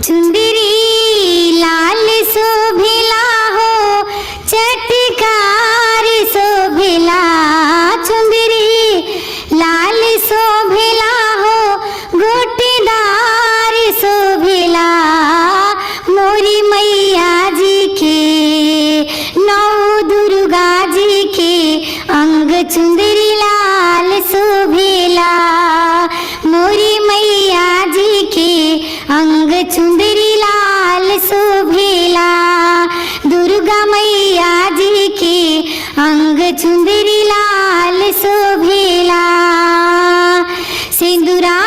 चुंदरी लाल शोभिला हो चटकार शोभिला, चुंदरी लाल शोभिला हो गोटेदार शोभिला। मोरी मैया जी के नौ दुर्गा जी के अंग चुंदरी लाल शोभिला। मोरी मैया जी के अंग चुंदरी लाल शोभिला। दुर्गा मैया जी के अंग चुंदरी लाल शोभिला। सिंदूरा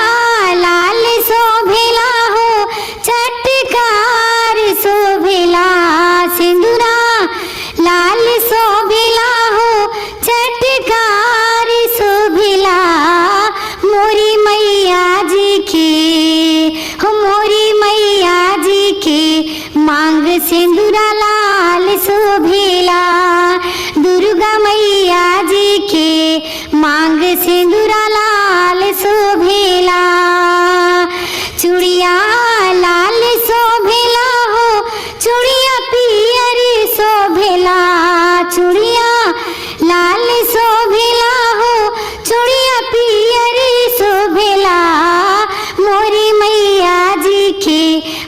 लाल शोभिला हो चटकार शोभिला, सिंदूरा लाल शोभिला हो चटकार शोभिला। मोरी मैया जी के हो मोरी मैया जी के मांग सिंदूरा लाल शोभिला। दुर्गा मैया जी के मांग सिंदूरा लाल शोभिला। चूड़िया लाल शोभिला हो चूड़िया पियर शोभिला, चूड़िया लाल शोभिला हो चूड़िया पियर शोभिला। मोरी मैया जी के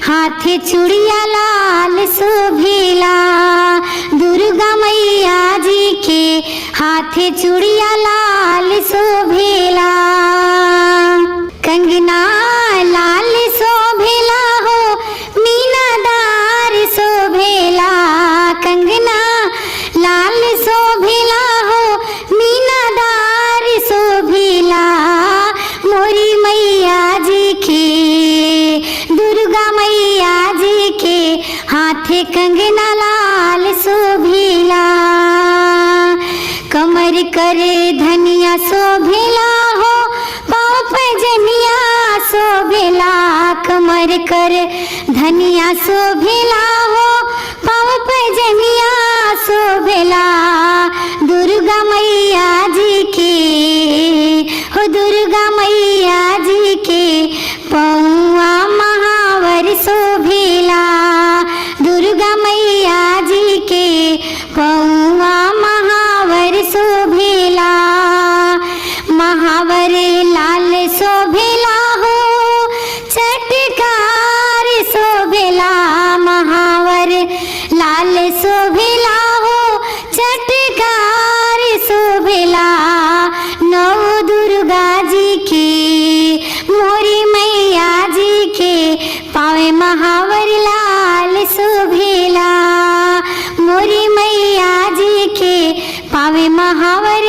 हाथ चूड़िया लाल शोभिला। दुर्गा मैया जी के हाथ चूड़िया लाल शोभिला। कंगना लाल शोभिला हो मीनादार शोभिला, कंगना लाल शोभिला हो मीनादार शोभिला। मोरी मैया जी के दुर्गा मैया जी के हाथ कंगना लाल शोभिला। कमर करे धनिया शोभिला हो पाँव पैजनिया शोभिला, कमर कर धनिया शोभिला हो पाँव पैजनिया शोभिला। दुर्गा मैया जी के हो दुर्गा मैया जी के पौआ महावर शोभिला। दुर्गा मैया जी के पौआ महावर शोभिला। महावर लाल शोभिला हो चटकार शोभिला, महावर लाल शोभिला हो चटकार शोभिला। नौ दुर्गा जी के मोरी मैया जी के पावे महावर लाल शोभिला। मोरी मैया जी के पावे महावर